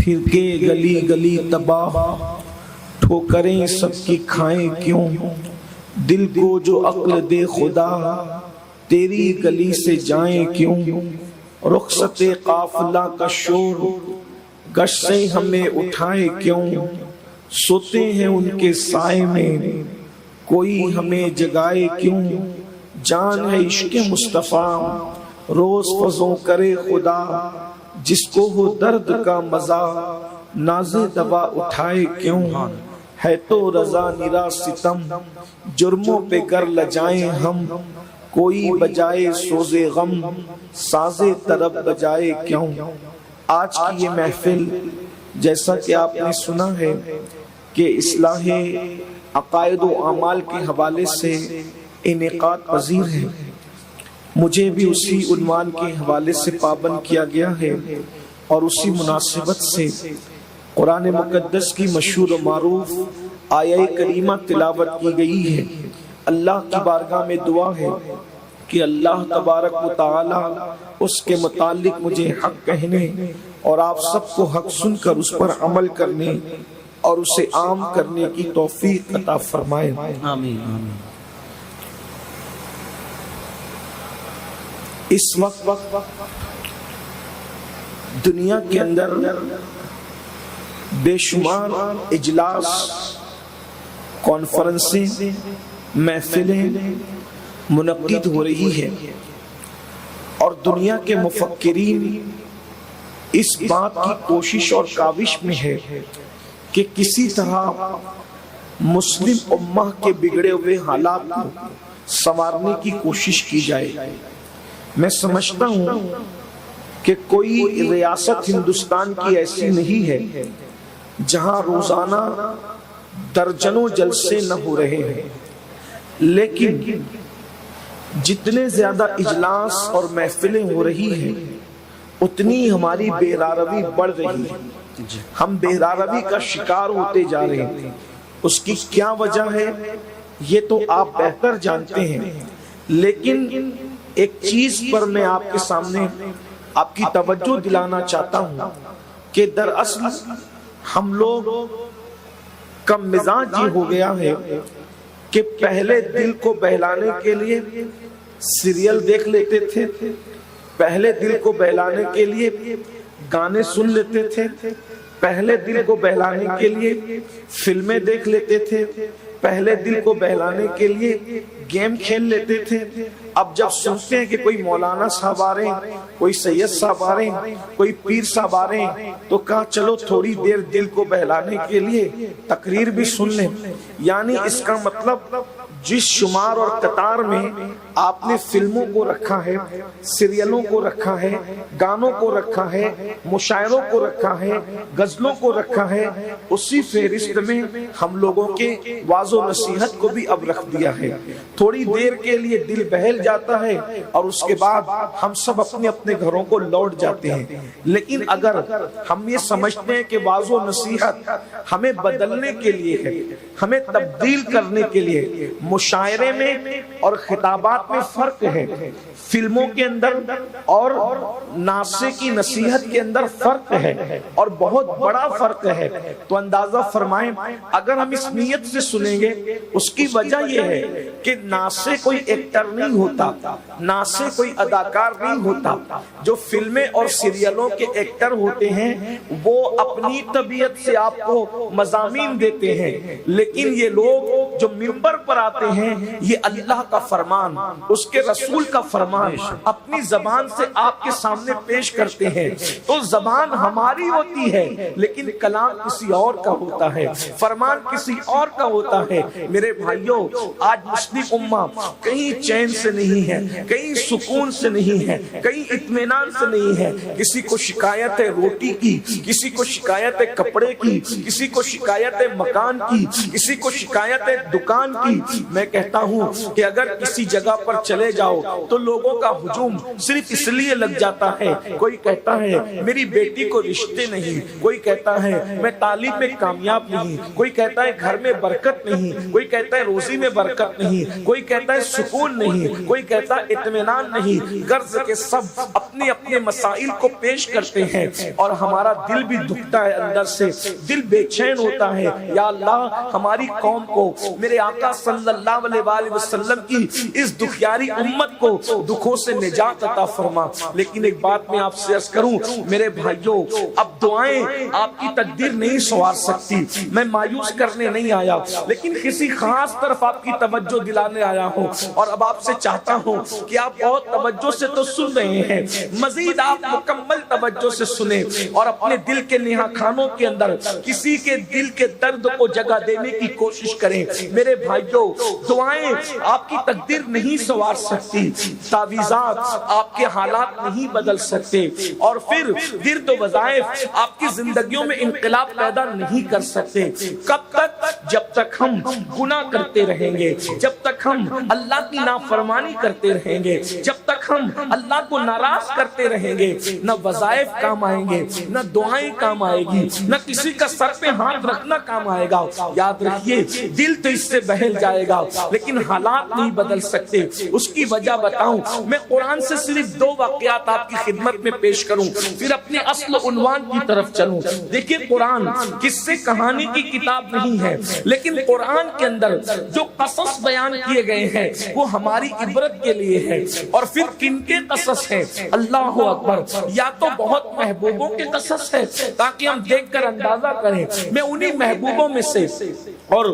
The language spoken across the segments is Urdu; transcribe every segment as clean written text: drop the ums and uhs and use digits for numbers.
پھر کے گلی گلی تباہ، ٹھوکریں سب کی کھائیں کیوں؟ دل کو جو عقل دے خدا، تیری گلی سے جائیں کیوں؟ رخصت قافلہ کا شور، گشت سے ہمیں اٹھائے کیوں؟ سوتے ہیں ان کے سائے میں، کوئی ہمیں جگائے کیوں؟ جان ہے عشق مصطفیٰ، روز فضوں کرے خدا، جس کو ہو درد کا مزہ، ناز دوا اٹھائے کیوں؟ ہے تو رضا نرا ستم، جرموں پہ گر لجائیں ہم، کوئی بجائے سوز غم، ساز طرب بجائے کیوں؟ آج کی یہ محفل جیسا کہ آپ نے سنا ہے کہ اصلاح عقائد و اعمال کے حوالے سے انعقاد پذیر ہے، مجھے بھی اسی عنوان کے حوالے سے پابند کیا گیا ہے، اور اسی مناسبت سے قرآن مقدس کی مشہور و معروف آیہ کریمہ تلاوت کی گئی ہے۔ اللہ کی بارگاہ میں دعا ہے کہ اللہ تبارک و تعالی اس کے متعلق مجھے حق کہنے اور آپ سب کو حق سن کر اس پر عمل کرنے اور اسے عام کرنے کی توفیق عطا فرمائے۔ آمین آمین۔ اس وقت دنیا کے اندر بے شمار اجلاس، کانفرنسیں، محفلیں منعقد ہو رہی ہے، اور دنیا کے مفکرین اس بات کی کوشش اور کاوش میں ہے کہ کسی طرح مسلم امہ کے بگڑے ہوئے حالات کو سنوارنے کی کوشش کی جائے۔ میں سمجھتا ہوں کہ کوئی ریاست ہندوستان کی ایسی نہیں ہے جہاں روزانہ درجنوں جلسے نہ ہو رہے ہیں، لیکن جتنے زیادہ اجلاس اور محفلیں ہو رہی ہیں اتنی ہماری بہراروی بڑھ رہی ہے، ہم بہراروی کا شکار ہوتے جا رہے ہیں۔ اس کی کیا وجہ ہے یہ تو آپ بہتر جانتے ہیں، لیکن ایک چیز پر میں آپ کے سامنے آپ کی توجہ دلانا چاہتا ہوں کہ دراصل ہم لوگ کا مزاج یہ ہو گیا ہے کہ پہلے دل کو بہلانے کے لیے سیریل دیکھ لیتے تھے، پہلے دل کو بہلانے کے لیے گانے سن لیتے تھے، پہلے دل کو بہلانے کے لیے فلمیں دیکھ لیتے تھے، پہلے دل کو بہلانے کے لیے گیم کھیل لیتے تھے۔ اب جب سنتے ہیں کہ کوئی مولانا صاحب آ رہے ہیں، کوئی سید صاحب آ رہے ہیں، کوئی پیر صاحب آ رہے ہیں، تو کہا چلو تھوڑی دیر دل کو بہلانے کے لیے تقریر بھی سن لیں۔ یعنی اس کا مطلب جس شمار اور قطار میں آپ نے فلموں کو رکھا ہے، سیریلوں کو رکھا ہے، گانوں کو رکھا ہے، مشاعروں کو رکھا ہے، غزلوں کو رکھا ہے، اسی فہرست میں ہم لوگوں کے واعظ و نصیحت کو بھی اب رکھ دیا ہے۔ تھوڑی دیر کے لیے دل بہل جاتا ہے اور اس کے بعد ہم سب اپنے اپنے گھروں کو لوٹ جاتے ہیں۔ لیکن اگر ہم یہ سمجھتے ہیں کہ واعظ و نصیحت ہمیں بدلنے کے لیے ہے، ہمیں تبدیل کرنے کے لیے، مشاعرے میں اور خطابات میں فرق ہے، فلموں کے اندر اور ناصح کی نصیحت کے اندر فرق ہے، اور بہت بڑا فرق ہے، تو اندازہ فرمائیں اگر ہم اس نیت سے سنیں گے، اس کی وجہ یہ ہے کہ ناصح کوئی ایکٹر نہیں ہوتا، ناصح کوئی اداکار نہیں ہوتا۔ جو فلمیں اور سیریلوں کے ایکٹر ہوتے ہیں وہ اپنی طبیعت سے آپ کو مضامین دیتے ہیں، لیکن یہ لوگ جو منبر پر آتے ہیں یہ اللہ کا فرمان، اس کے رسول کا فرمان اپنی زبان سے آپ کے سامنے پیش کرتے ہیں۔ تو زبان ہماری ہوتی ہے لیکن کلام کسی اور کا ہوتا ہے، فرمان کسی اور کا ہوتا ہے۔ میرے بھائیوں، آج مسلم امہ کہیں چین سے نہیں ہے، کہیں سکون سے نہیں ہے، کہیں اطمینان سے نہیں ہے۔ کسی کو شکایت ہے روٹی کی، کسی کو شکایت ہے کپڑے کی، کسی کو شکایت ہے مکان کی، کسی کو شکایت ہے دکان کی، میں کہتا ہوں کہ اگر کسی جگہ پر چلے جاؤ تو لوگوں کا ہجوم صرف اس لیے لگ جاتا ہے، کوئی کہتا ہے میری بیٹی کو رشتے نہیں، کوئی کہتا ہے میں تعلیم میں کامیاب نہیں، کوئی کہتا ہے گھر میں برکت نہیں، کوئی کہتا ہے روزی میں برکت نہیں، کوئی کہتا ہے سکون نہیں، کوئی کہتا ہے اطمینان نہیں۔ غرض کے سب اپنے اپنے مسائل کو پیش کرتے ہیں اور ہمارا دل بھی دکھتا ہے، اندر سے دل بے چین ہوتا ہے، یا اللہ ہماری قوم کو، میرے آقا صلی اللہ علیہ وآلہ وسلم کی اس دکھیاری امت کو دکھوں سے نجات عطا فرما۔ لیکن ایک بات میں آپ سے عرض کروں میرے بھائیوں، اب دعائیں آپ کی تقدیر نہیں سنوار سکتی، میں مایوس کرنے نہیں آیا لیکن کسی خاص طرف آپ کی توجہ دلانے آیا ہوں، اور اب آپ سے چاہتا ہوں کہ آپ بہت توجہ سے تو سن رہے ہیں، مزید آپ مکمل توجہ سے سنیں اور اپنے دل کے نہا خانوں کے اندر کسی کے دل کے درد کو جگہ دینے کی کوشش کریں۔ میرے بھائیوں، دعائیں آپ کی تقدیر نہیں سنوار سکتی، تعویذات آپ کے حالات نہیں بدل سکتے، اور پھر ورد و وظائف آپ کی زندگیوں میں انقلاب پیدا نہیں کر سکتے۔ کب تک؟ جب تک ہم گناہ کرتے رہیں گے، جب تک ہم اللہ کی نافرمانی کرتے رہیں گے، جب تک ہم اللہ کو ناراض کرتے رہیں گے، نہ وظائف کام آئیں گے، نہ دعائیں کام آئے گی، نہ کسی کا سر پہ ہاتھ رکھنا کام آئے گا۔ یاد رکھیے دل تو اس سے بہل جائے گا لیکن حالات نہیں بدل سکتے۔ اس کی وجہ بتاؤں، میں قرآن سے صرف 2 واقعات آپ کی خدمت میں پیش کروں، پھر اپنے اصل عنوان کی طرف چلوں۔ دیکھیے قرآن قصے کہانی کی کتاب نہیں ہے، لیکن قرآن کے اندر جو قصص بیان کیے گئے ہیں وہ ہماری عبرت کے لیے ہے۔ اور پھر کن کے قصص ہیں؟ اللہ اکبر، یا تو بہت محبوبوں کے قصص ہیں تاکہ ہم دیکھ کر اندازہ کریں، میں انہی محبوبوں میں سے اور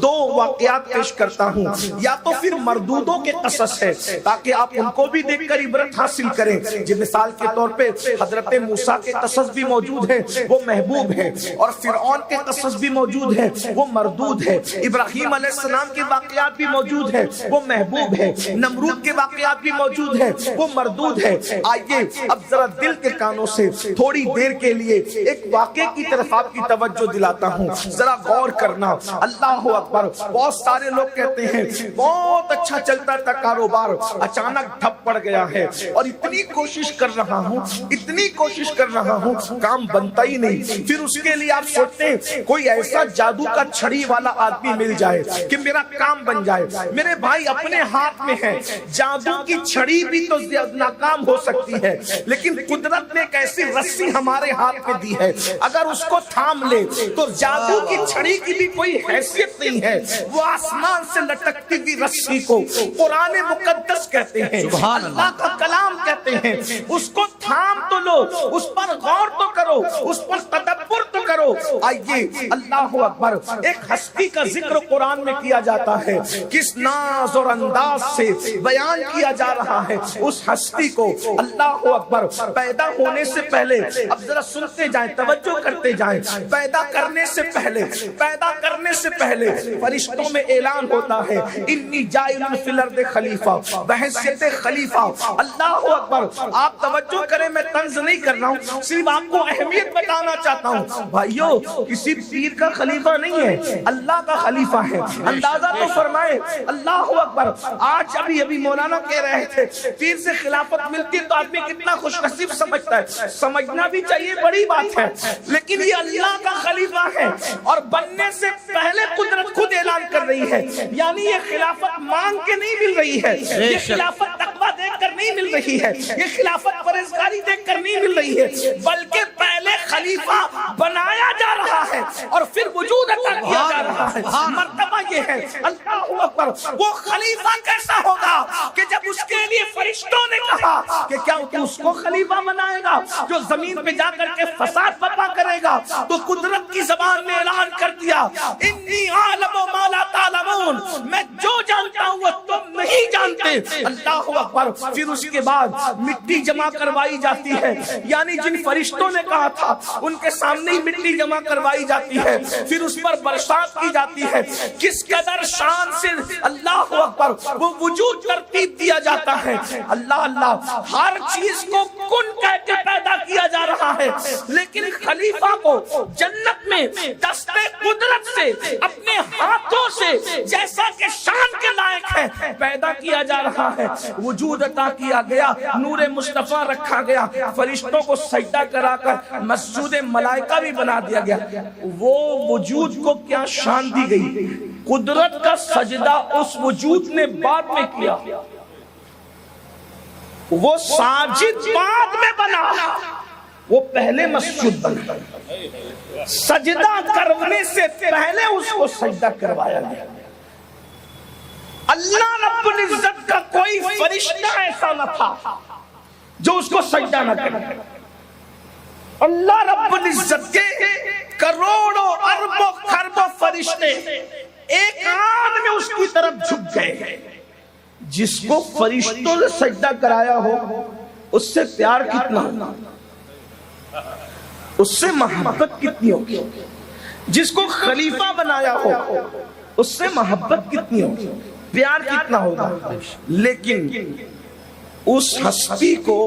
2 واقعات پیش کرتا ہوں، یا تو پھر مردودوں کے قصص ہے تاکہ آپ ان کو بھی دیکھ کر عبرت حاصل کریں۔ جن مثال کے طور پہ حضرت موسیٰ کے قصص بھی موجود ہیں، وہ محبوب ہیں، اور فرعون کے قصص بھی موجود ہیں، وہ مردود ہے۔ ابراہیم علیہ السلام کے واقعات بھی موجود ہیں، وہ محبوب ہے۔ نمرود کے واقعات بھی موجود ہیں، وہ مردود ہے۔ آئیے اب ذرا دل کے کانوں سے تھوڑی دیر کے لیے ایک واقعے کی طرف آپ کی توجہ دلاتا ہوں، ذرا غور کرنا۔ اللہ اکبر، بہت سارے لوگ کہتے ہیں بہت اچھا چلتا تھا کاروبار، اچانک ٹھپ پڑ گیا ہے، اور اتنی کوشش کر رہا ہوں، اتنی کوشش کر رہا ہوں، کام بنتا ہی نہیں۔ پھر اس کے لیے آپ سوچتے ہیں کوئی ایسا جادو کا چھڑی والا آدمی مل جائے کہ میرا کام بن جائے۔ میرے بھائی اپنے ہاتھ میں ہے، جادو کی چھڑی بھی تو ناکام ہو سکتی ہے، لیکن قدرت نے ایک ایسی رسی ہمارے ہاتھ میں دی ہے، اگر اس کو تھام لے تو جادو کی چھڑی کی بھی کوئی حیثیت نہیں ہے۔ وہ آسمان سے لٹکتی ہوئی رسی کو قرآن مقدس کہتے ہیں، اللہ کا کلام کہتے ہیں، اس کو تھام تو لو، اس پر غور تو کرو، اس پر تدبر تو کرو۔ آئیے اللہ اکبر، ایک ہستی کا ذکر قرآن میں کیا جاتا ہے، کس ناز اور انداز سے بیان کیا جا رہا ہے اس ہستی کو۔ اللہ اکبر، پیدا ہونے سے پہلے، اب ذرا سنتے جائیں، توجہ کرتے جائیں، پیدا کرنے سے پہلے فرشتوں میں اعلان ہوتا ہے انی جائل فی الارض خلیفہ، بحیثیت خلیفہ۔ اللہ اکبر، آپ توجہ کریں، میں طنز نہیں کر رہا ہوں، صرف آپ کو اہمیت بتانا چاہتا ہوں۔ بھائیو، کسی پیر کا خلیفہ نہیں ہے، اللہ کا خلیفہ ہے۔ اندازہ تو فرمائے، اللہ اکبر۔ آج ابھی مولانا کہہ رہے تھے پیر سے خلافت ملتی تو آدمی کتنا خوش نصیب سمجھتا ہے، سمجھنا بھی چاہیے، بڑی بات ہے، لیکن یہ اللہ کا خلیفہ ہے اور بننے سے پہلے قدرت خود اعلان کر رہی ہے، یعنی یہ خلافت مانگ کے نہیں مل رہی ہے، یہ خلافت تقویٰ دیکھ کر نہیں مل رہی ہے، یہ خلافت پرہیزگاری دیکھ کر نہیں مل رہی ہے، بلکہ پہلے خلیفہ بنایا جا رہا ہے اور پھر وجود عطا کیا جا رہا ہے۔ مرتبہ یہ ہے، اللہ اکبر، وہ خلیفہ کیسا ہوگا کہ جب اس کے لیے فرشتوں نے کہا کہ کیا تو اس کو خلیفہ بنائے گا جو زمین پہ جا کر کے فساد برپا کرے گا، تو قدرت کی زبان میں اعلان کر دیا انی عالم ما لا تعلمون، میں جو جانتا ہوں وہ تم نہیں جانتے تھے، اللہ اکبر، پھر اس کے بعد مٹی جمع کروائی جاتی ہے، یعنی جن فرشتوں نے کہا تھا ان کے سامنے ہی مٹی جمع کروائی جاتی ہے، پھر اس پر برسات کی جاتی ہے۔ کس قدر شان سے اللہ اکبر وہ وجود ترتیب دیا جاتا ہے۔ اللہ اللہ، ہر چیز کو کن کہہ کے پیدا کیا جا رہا ہے، لیکن خلیفہ کو جنت میں دستے قدرت سے اپنے ہاتھوں سے جیسا کہ شان کے لائق ہے پیدا کیا جا رہا ہے، وجود عطا کیا گیا، نور مصطفیٰ رکھا گیا، فرشتوں کو سجدہ کرا کر مسجود ملائکہ بھی بنا دیا گیا۔ وہ وجود کو کیا شان دی گئی، قدرت کا سجدہ اس وجود نے بعد میں کیا، وہ ساجد بعد میں بنا، وہ پہلے مسجود بنا، سجدہ کرنے سے پہلے اس کو سجدہ کروایا گیا۔ اللہ رب العزت کا کوئی فرشتہ ایسا نہ تھا جو اس کو سجدہ نہ کرے۔ اللہ رب العزت کے کروڑوں اربوں خربوں فرشتے ایک آن میں اس کی طرف جھک گئے۔ جس کو فرشتوں نے سجدہ کرایا ہو اس سے پیار کتنا ہو، اس سے محبت کتنی ہوگی، جس کو خلیفہ بنایا ہو اس سے محبت کتنی ہوگی، پیار کتنا ہوگا۔ لیکن اس ہستی کو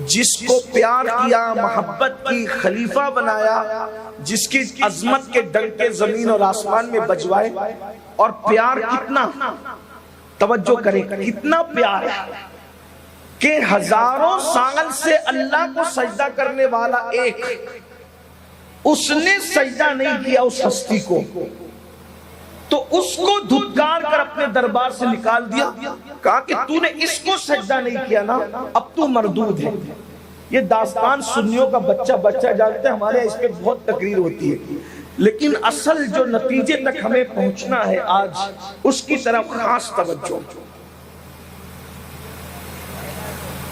جس کو پیار کیا، محبت کی، خلیفہ بنایا، جس کی عظمت کے ڈنکے زمین اور آسمان میں بجوائے، اور پیار کتنا، توجہ کریں کتنا پیار ہے کہ ہزاروں سال سے اللہ کو سجدہ کرنے والا ایک، اس نے سجدہ نہیں کیا اس ہستی کو، تو اس کو دھتکار کر اپنے دربار سے نکال دیا، کہا کہ تو نے اس کو سجدہ نہیں کیا نا، اب تو مردود ہے۔ یہ داستان سنیوں کا بچہ بچہ جانتے ہیں، ہمارے اس پہ بہت تقریر ہوتی ہے، لیکن اصل جو نتیجے تک ہمیں پہنچنا ہے آج، اس کی طرف خاص توجہ۔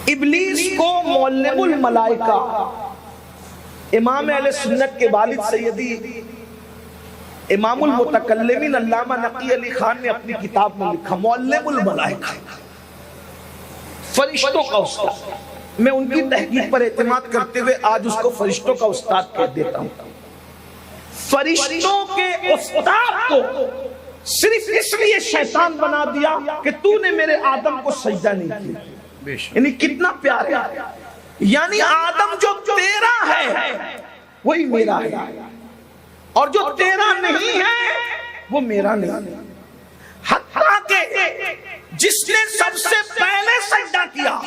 ابلیس کو معلم الملائکہ، امام اہل سنت کے والد سیدی امام المتکلمین علامہ نقی علی خان نے اپنی کتاب میں لکھا معلم الملائکہ، فرشتوں کا استاد۔ میں ان کی تحقیق پر اعتماد کرتے ہوئے آج اس کو فرشتوں کا استاد کہہ دیتا ہوں۔ فرشتوں کے استاد کو صرف اس لیے شیطان بنا دیا کہ تو نے میرے آدم کو سجدہ نہیں کیا، یعنی کتنا پیار ہے، یعنی آدم جو تیرا ہے وہی میرا ہے، اور جو تیرا نہیں ہے وہ میرا نہیں۔ حتیٰ کہ جس نے سب سے پہلے سجدہ کیا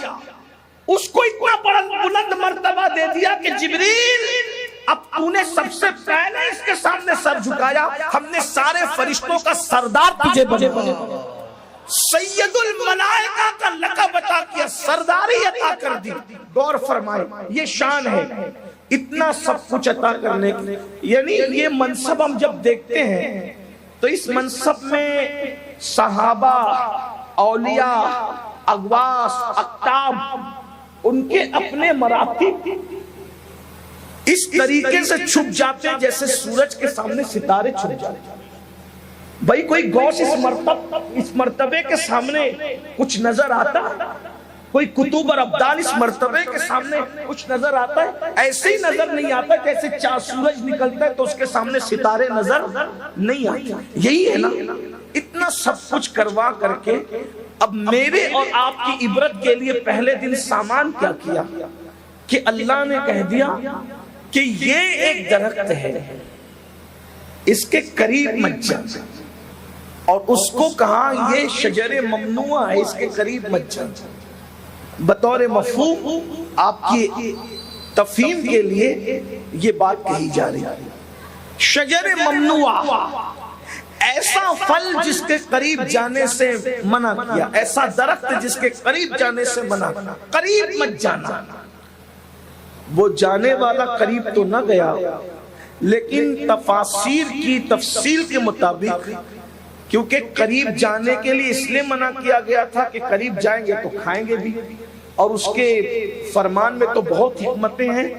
اس کو اتنا بلند مرتبہ دے دیا کہ جبریل اب تو نے سب سے پہلے اس کے سامنے سر جھکایا، ہم نے سارے فرشتوں کا سردار تجھے بنا، سید الملائکہ کا لقب عطا کیا، سرداری عطا کر دی۔ غور فرمائے، یہ شان ہے اتنا سب کچھ عطا کرنے کی، یعنی یہ منصب ہم جب دیکھتے ہیں تو اس منصب میں صحابہ، اولیاء، اغواس، اقطاب، ان کے اپنے مراتب اس طریقے سے چھپ جاتے ہیں جیسے سورج کے سامنے ستارے چھپ جاتے ہیں۔ بھائی کوئی غوث اس مرتبے کے سامنے کچھ نظر آتا ہے، کوئی قطب اور ابدال اس مرتبے کے سامنے کچھ نظر آتا ہے؟ ایسے ہی نظر نہیں آتا جیسے چاند سورج نکلتا ہے تو اس کے سامنے ستارے نظر نہیں آتے۔ یہی ہے نا، اتنا سب کچھ کروا کر کے اب میرے اور آپ کی عبرت کے لیے پہلے دن سامان کیا کیا کہ اللہ نے کہہ دیا کہ یہ ایک درخت ہے، اس کے قریب مت جا، اور اس کو کہا یہ شجر ممنوع ہے، اس کے قریب مت جا۔ بطور مفہوم آپ کی تفہیم کے لیے یہ بات کہی جا رہی ہے۔ شجر ممنوع، ایسا پھل جس کے قریب جانے سے منع کیا، ایسا درخت جس کے قریب جانے سے منع، قریب مت جانا۔ وہ جانے والا قریب تو نہ گیا، لیکن تفاسیر کی تفصیل کے مطابق، کیونکہ قریب جانے کے لیے اس لیے منع کیا گیا تھا کہ قریب جائیں گے تو کھائیں گے بھی، اور اس کے فرمان میں تو بہت حکمتیں ہیں۔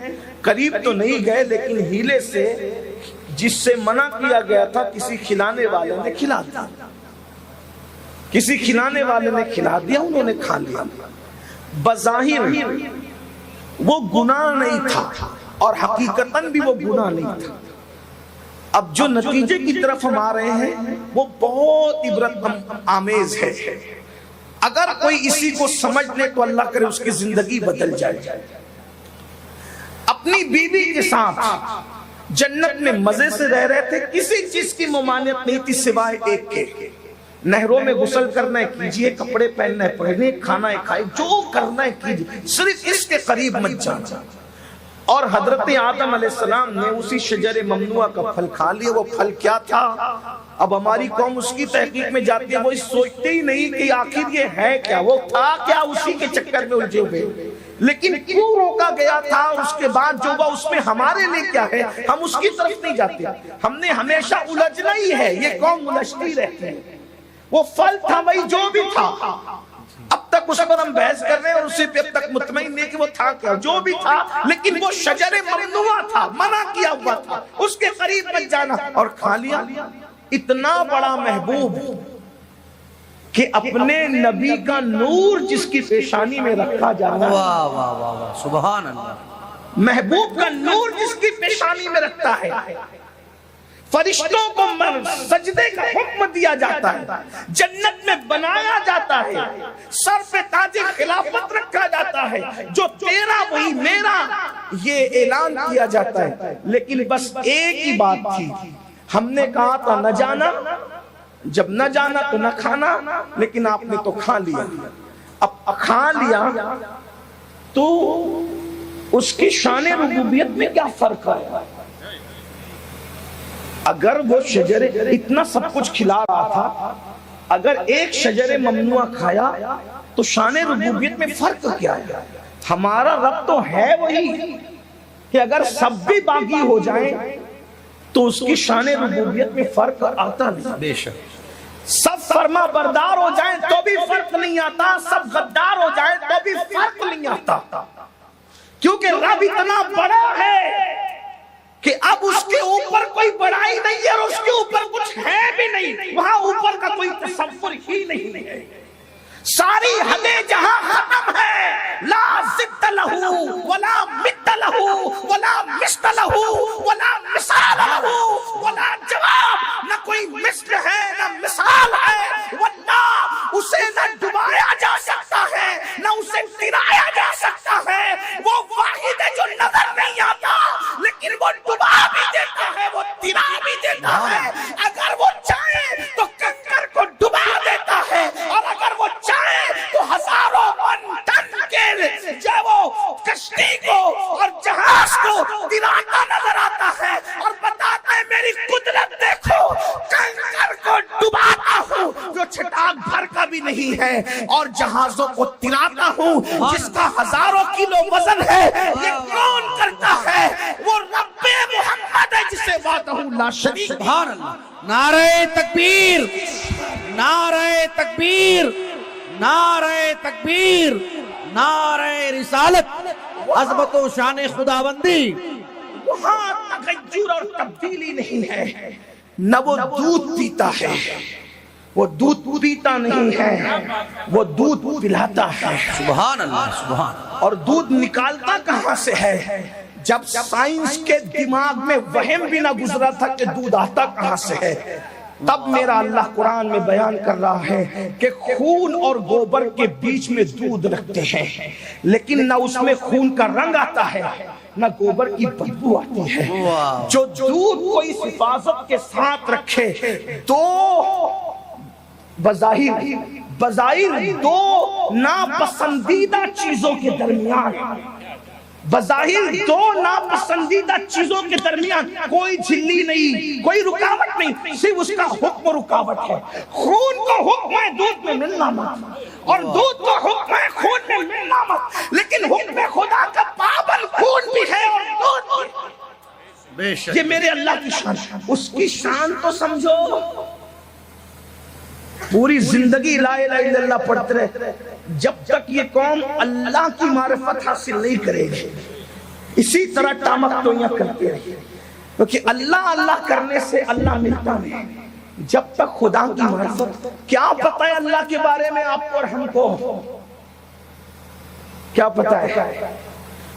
قریب تو نہیں گئے لیکن ہیلے سے جس سے منع کیا گیا تھا کسی کھلانے والے نے کھلا دیا۔ کسی کھلانے والے نے کھلا دیا، انہوں نے کھا لیا، بظاہر وہ گناہ نہیں تھا اور حقیقتاً بھی وہ گناہ نہیں تھا۔ اب جو نتیجے کی طرف ہم آ رہے ہیں وہ بہت عبرت آمیز ہے۔ اگر کوئی اسی کو سمجھ لے تو اللہ کرے اس کی زندگی بدل جائے۔ اپنی بیوی کے ساتھ جنت میں مزے سے رہ رہے تھے، کسی چیز کی ممانعت نہیں تھی سوائے ایک کے، نہروں میں غسل کرنا ہے کیجئے، کپڑے پہننا ہے پہنے، کھانا ہے کھائے، جو کرنا ہے کیجئے، صرف اس کے قریب مت جانا۔ اور حضرت آدم علیہ السلام نے اسی شجر ممنوعہ کا پھل کھا لیا۔ وہ پھل کیا تھا؟ اب ہماری قوم اس کی تحقیق میں جاتی ہے، وہ سوچتے ہی نہیں کہ آخر یہ ہے کیا، وہ تھا کیا، اسی کے چکر میں الجھے ہوئے۔ لیکن کیوں روکا گیا تھا، اور اس کے بعد جو ہوا اس میں ہمارے لیے کیا ہے، ہم اس کی طرف نہیں جاتے۔ ہم نے ہمیشہ الجھنا ہی ہے، یہ قوم الجھتی رہتی ہے۔ وہ پھل تھا وہی جو بھی تھا، اب تک اس پر ہم بحث کر رہے ہیں اور اسی پہ اب تک مطمئن نہیں کہ وہ تھا کیا، جو بھی تھا، لیکن وہ شجر ممنوعہ تھا، منع کیا ہوا تھا، اس کے قریب مت جانا، اور کھا لیا۔ اتنا بڑا محبوب کہ اپنے نبی کا نور جس کی پیشانی میں رکھا جانا، واہ واہ واہ واہ، سبحان اللہ، محبوب کا نور جس کی پیشانی میں رکھتا ہے، فرشتوں کو سجدے کا حکم دیا جاتا ہے، جنت میں بنایا جاتا ہے، سر پہ تاج خلافت رکھا جاتا ہے، جو تیرا وہی میرا، یہ اعلان کیا جاتا ہے۔ لیکن بس ایک ہی بات تھی، ہم نے کہا تھا نہ جانا، جب نہ جانا تو نہ کھانا، لیکن آپ نے تو کھا لیا۔ اب کھا لیا تو اس کی شان ربوبیت میں کیا فرق آیا؟ اگر وہ شجر اتنا سب کچھ کھلا رہا تھا، اگر ایک شجر ممنوعہ کھایا تو شان ربوبیت میں فرق کیا ہے؟ ہمارا رب تو ہے وہی کہ اگر سب بھی باغی ہو جائیں تو اس کی شان ربوبیت میں فرق آتا نہیں۔ بے شک سب فرما بردار ہو جائیں تو بھی فرق نہیں آتا، سب غدار ہو جائیں تو بھی فرق نہیں آتا، کیونکہ رب اتنا بڑا ہے کہ اب اس کے اوپر کوئی بڑائی نہیں ہے اور اس کے اوپر کچھ ہے بھی نہیں، وہاں اوپر کا کوئی تصور ہی نہیں ہے۔ ساری حدیں جہاں ختم ہے، لا ضد لہ ولا مد لہ ولا مثل لہ ولا مثال لہ ولا جواب، نہ کوئی مثل ہے نہ مثال ہے، ورنہ اسے نہ ڈبایا جا سکتا ہے نہ اسے گرایا جا سکتا ہے۔ وہ واحد ہے جو نظر نہیں آتا لیکن وہ ڈبا بھی دیتا ہے، وہ گرا بھی دیتا ہے۔ اگر وہ چاہے تو کنکر کو ڈبا دیتا ہے، اور اگر وہ چاہے تو ہزاروں ٹن کے جو وہ کشتی کو اور جہاز کو گراتا نظر آتا ہے اور بتاتا ہے میری قدرت دیکھو، کنکر کو ڈباتا ہوں جو چھٹاک بھر کا بھی نہیں ہے، اور جہازوں کو تراتا ہوں جس کا ہزاروں کلو وزن ہے۔ یہ کون کرتا ہے؟ وہ رب محمد ہے جسے وحدہ لا شریک۔ سبحان اللہ، نعرہ تکبیر، نعرہ تکبیر، نعرہ تکبیر، نعرہ رسالت، عظمت و شان خداوندی۔ وہاں تغیر اور تبدیلی نہیں ہے، نہ وہ دودھ پیتا ہے، وہ دودھ پیتا نہیں ہے، وہ دودھ پلاتا ہے۔ سبحان اللہ، سبحان اللہ۔ اور دودھ نکالتا کہاں سے ہے؟ جب سائنس کے دماغ میں وہم بھی نہ گزرا تھا کہ دودھ آتا کہاں سے ہے، تب میرا اللہ قرآن میں بیان کر رہا ہے کہ خون اور گوبر کے بیچ میں دودھ رکھتے ہیں، لیکن نہ اس میں خون کا رنگ آتا ہے نہ گوبر کی بدبو آتی ہے۔ جو دودھ کو اس حفاظت کے ساتھ رکھے، دو بظاہر دو ناپسندیدہ چیزوں کے درمیان، بظاہر دو ناپسندیدہ چیزوں کے درمیان کوئی جھلی نہیں، کوئی رکاوٹ نہیں، صرف اس کا حکم رکاوٹ ہے۔ خون کو حکم ہے دودھ میں ملنا مت، اور دودھ کو حکم ہے خون میں ملنا مت، لیکن حکم خدا کا پابند خون بھی ہے اور دودھ بھی۔ بے شک یہ میرے اللہ کی شان، اس کی شان تو سمجھو۔ پوری زندگی لا الہ الا اللہ پڑھتے رہے، جب تک یہ قوم اللہ کی معرفت حاصل نہیں کرے گی، اسی طرح ٹامک ٹوئیاں کرتے رہے، کیونکہ اللہ اللہ کرنے سے اللہ ملتا نہیں۔ جب تک خدا کی معرفت، کیا پتہ ہے اللہ کے بارے میں آپ کو اور ہم کو؟ کیا پتہ ہے؟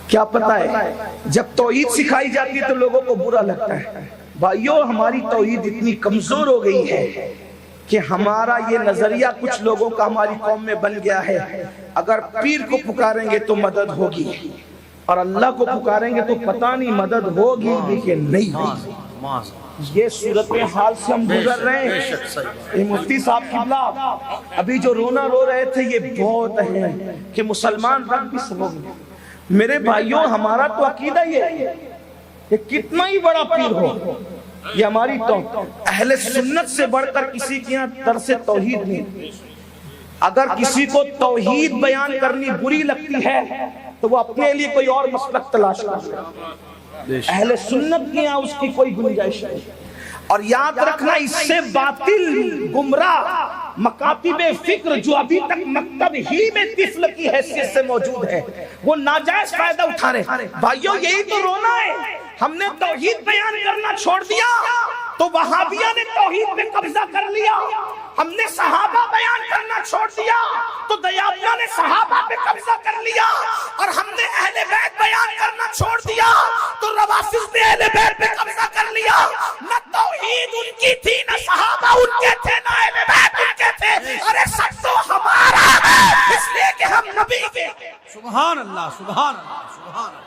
کیا پتہ ہے؟ جب توحید سکھائی جاتی ہے تو لوگوں کو برا لگتا ہے۔ بھائیو، ہماری توحید اتنی کمزور ہو گئی ہے کہ ہمارا یہ نظریہ کچھ لوگوں کا ہماری قوم میں بن گیا ہے، اگر پیر کو پکاریں گے تو مدد ہوگی اور اللہ کو پکاریں گے تو پتہ نہیں مدد ہوگی بھی کہ نہیں ہوگی۔ یہ صورتحال سے ہم گزر رہے ہیں۔ یہ مفتی صاحب قبلہ ابھی جو رونا رو رہے تھے، یہ بہت ہے کہ مسلمان رب بھی سمجھ گئے۔ میرے بھائیوں، ہمارا تو عقیدہ یہ ہے کہ کتنا ہی بڑا پیر ہو، یہ ہماری تو اہل سنت سے بڑھ کر کسی کے یہاں درس توحید نہیں۔ اگر کسی کو توحید بیان کرنی بری لگتی ہے تو وہ اپنے لیے کوئی اور مسلک تلاش کرے، اہل سنت کے یہاں اس کی کوئی گنجائش نہیں۔ اور یاد رکھنا، اس سے باطل گمراہ مکاتب فکر جو ابھی تک مکتب ہی میں طفل کی حیثیت سے موجود ہے، وہ ناجائز فائدہ اٹھا رہے۔ بھائیو، یہی تو رونا ہے۔ ہم نے توحید بیان کرنا چھوڑ دیا تو وہابیہ نے توحید پہ قبضہ کر لیا۔ ہم نے صحابہ بیان کرنا چھوڑ دیا تو دیابلہ نے صحابہ پہ قبضہ کر لیا، اور ہم نے اہل بیت بیان کرنا چھوڑ دیا تو روافض نے اہل بیت پہ قبضہ کر لیا۔ نہ توحید ان کی تھی، نہ صحابہ ان کے تھے، نہ اہل بیت ان کے تھے۔ ارے سب تو ہمارا ہے، اس لیے کہ ہم نبی کے۔ سبحان اللہ، سبحان اللہ، سبحان اللہ۔